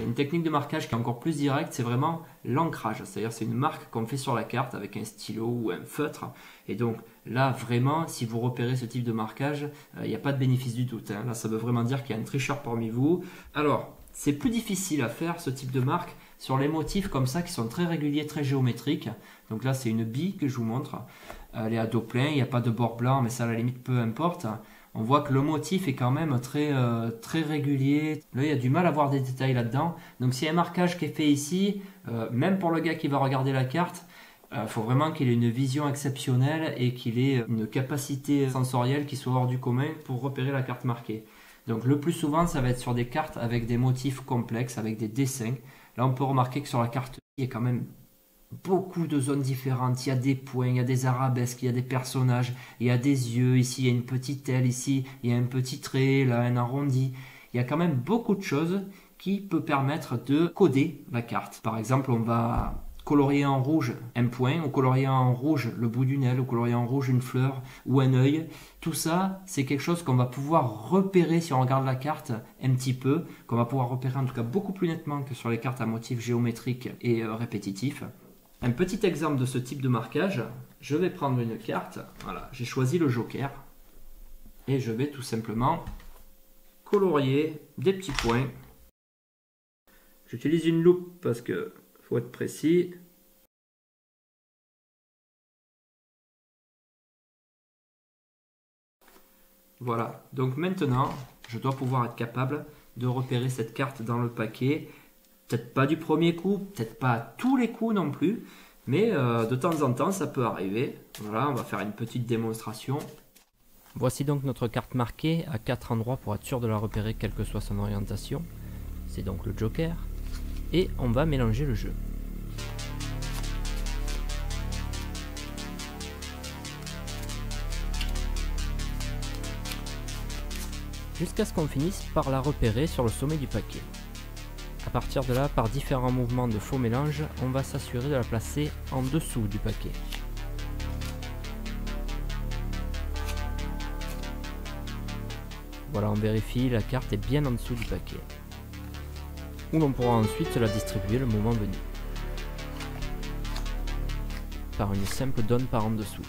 une technique de marquage qui est encore plus directe, c'est vraiment l'ancrage. C'est-à-dire c'est une marque qu'on fait sur la carte avec un stylo ou un feutre. Et donc là, vraiment, si vous repérez ce type de marquage, il n'y a pas de bénéfice du doute. Là, ça veut vraiment dire qu'il y a un tricheur parmi vous. Alors, c'est plus difficile à faire ce type de marque sur les motifs comme ça qui sont très réguliers, très géométriques. Donc là, c'est une bille que je vous montre. Elle est à dos plein, il n'y a pas de bord blanc, mais ça à la limite peu importe. On voit que le motif est quand même très régulier. Là, il y a du mal à voir des détails là-dedans. Donc, s'il y a un marquage qui est fait ici, même pour le gars qui va regarder la carte, il faut vraiment qu'il ait une vision exceptionnelle et qu'il ait une capacité sensorielle qui soit hors du commun pour repérer la carte marquée. Donc, le plus souvent, ça va être sur des cartes avec des motifs complexes, avec des dessins. Là, on peut remarquer que sur la carte, il y a quand même beaucoup de zones différentes, il y a des points, il y a des arabesques, il y a des personnages, il y a des yeux, ici il y a une petite aile, ici il y a un petit trait, là un arrondi. Il y a quand même beaucoup de choses qui peuvent permettre de coder la carte. Par exemple, on va colorier en rouge un point, ou colorier en rouge le bout d'une aile, ou colorier en rouge une fleur ou un œil. Tout ça, c'est quelque chose qu'on va pouvoir repérer si on regarde la carte un petit peu, qu'on va pouvoir repérer en tout cas beaucoup plus nettement que sur les cartes à motifs géométriques et répétitifs. Un petit exemple de ce type de marquage, je vais prendre une carte, voilà, j'ai choisi le joker, et je vais tout simplement colorier des petits points. J'utilise une loupe parce que faut être précis. Voilà, donc maintenant, je dois pouvoir être capable de repérer cette carte dans le paquet. Peut-être pas du premier coup, peut-être pas à tous les coups non plus, mais de temps en temps ça peut arriver. Voilà, on va faire une petite démonstration. Voici donc notre carte marquée à 4 endroits pour être sûr de la repérer quelle que soit son orientation. C'est donc le joker. Et on va mélanger le jeu. Jusqu'à ce qu'on finisse par la repérer sur le sommet du paquet. A partir de là, par différents mouvements de faux mélange, on va s'assurer de la placer en dessous du paquet. Voilà, on vérifie, la carte est bien en dessous du paquet. Où l'on pourra ensuite la distribuer le moment venu. Par une simple donne par en dessous.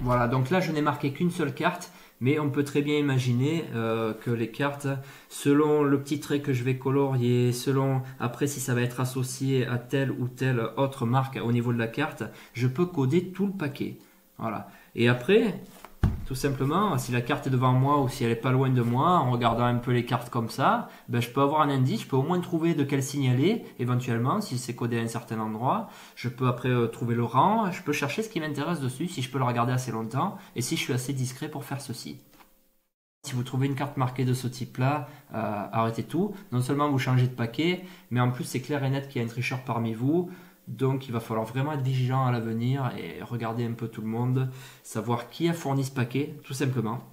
Voilà, donc là je n'ai marqué qu'une seule carte. Mais on peut très bien imaginer que les cartes, selon le petit trait que je vais colorier, selon après si ça va être associé à telle ou telle autre marque au niveau de la carte, je peux coder tout le paquet. Voilà. Et après, tout simplement, si la carte est devant moi ou si elle est pas loin de moi, en regardant un peu les cartes comme ça, ben je peux avoir un indice, je peux au moins trouver de quel signe elle est, éventuellement, si c'est codé à un certain endroit. Je peux après trouver le rang, je peux chercher ce qui m'intéresse dessus, si je peux le regarder assez longtemps, et si je suis assez discret pour faire ceci. Si vous trouvez une carte marquée de ce type-là, arrêtez tout. Non seulement vous changez de paquet, mais en plus c'est clair et net qu'il y a un tricheur parmi vous. Donc il va falloir vraiment être vigilant à l'avenir et regarder un peu tout le monde, savoir qui a fourni ce paquet, tout simplement.